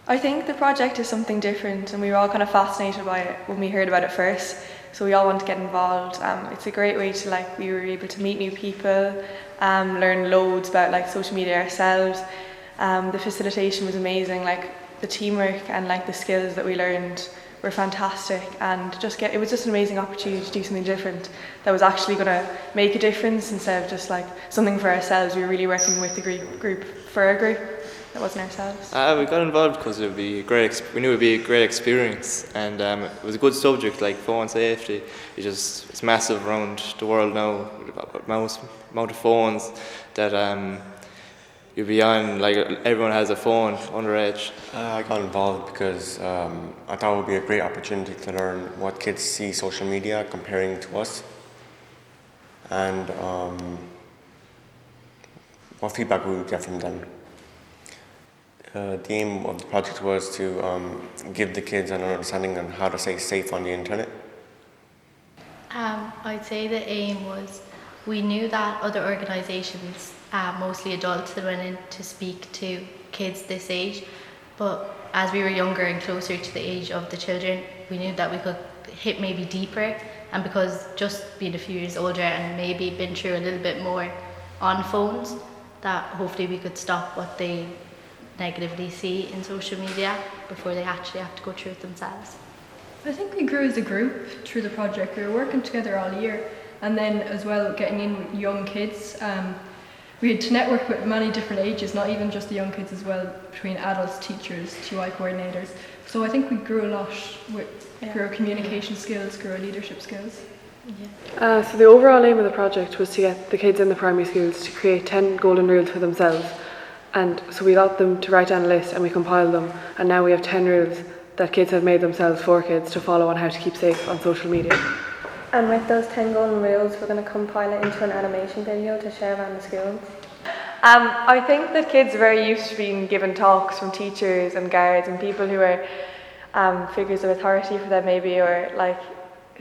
I think the project is something different, and we were all kind of fascinated by it when we heard about it first. So we all want to get involved. It's a great way to we were able to meet new people, learn loads about social media ourselves. The facilitation was amazing. The teamwork and the skills that we learned were fantastic, and it was just an amazing opportunity to do something different that was actually going to make a difference instead of just something for ourselves. We were really working with the group for a group. That wasn't ourselves. We got involved because it would be we knew it would be a great experience, and it was a good subject like phone safety. It's massive around the world now with the amount of phones that you'll be on. Everyone has a phone underage. I got involved because I thought it would be a great opportunity to learn what kids see social media comparing to us, and what feedback we would get from them. The aim of the project was to give the kids an understanding on how to stay safe on the internet. I'd say the aim was, we knew that other organisations, mostly adults, that went in to speak to kids this age, but as we were younger and closer to the age of the children, we knew that we could hit maybe deeper, and because just being a few years older and maybe been through a little bit more on phones, that hopefully we could stop what they negatively see in social media before they actually have to go through it themselves. I think we grew as a group through the project. We were working together all year, and then as well getting in with young kids. We had to network with many different ages, not even just the young kids as well, between adults, teachers, TY coordinators. So I think we grew a lot grew our communication skills, grew our leadership skills. Yeah. So the overall aim of the project was to get the kids in the primary schools to create 10 golden rules for themselves. And so we got them to write down a list and we compiled them, and now we have 10 rules that kids have made themselves for kids to follow on how to keep safe on social media. And with those 10 golden rules, we're going to compile it into an animation video to share around the schools. I think that kids are very used to being given talks from teachers and guards and people who are figures of authority for them maybe, or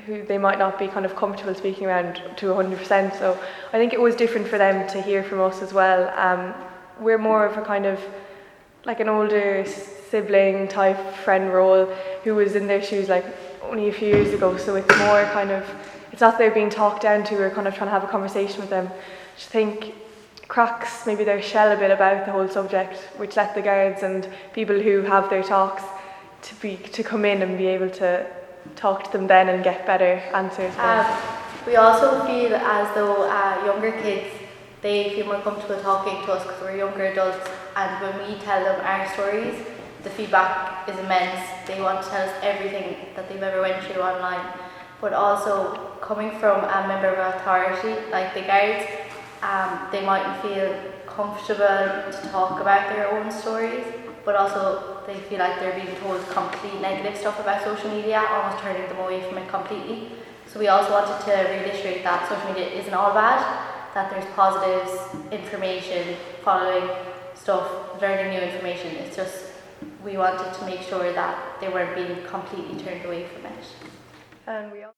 who they might not be kind of comfortable speaking around to 100%. So I think it was different for them to hear from us as well. We're more of a kind of an older sibling type friend role who was in their shoes only a few years ago, so it's more it's not they're being talked down to, we're kind of trying to have a conversation with them, which I think cracks maybe their shell a bit about the whole subject, which let the guards and people who have their talks to come in and be able to talk to them then and get better answers. We also feel as though younger kids, they feel more comfortable talking to us because we're younger adults, and when we tell them our stories, the feedback is immense. They want to tell us everything that they've ever went through online. But also, coming from a member of authority like the guards, they mightn't feel comfortable to talk about their own stories, but also they feel like they're being told complete negative stuff about social media, almost turning them away from it completely. So we also wanted to reiterate that social media isn't all bad, that there's positives, information, following stuff, learning new information. It's just we wanted to make sure that they weren't being completely turned away from it. And we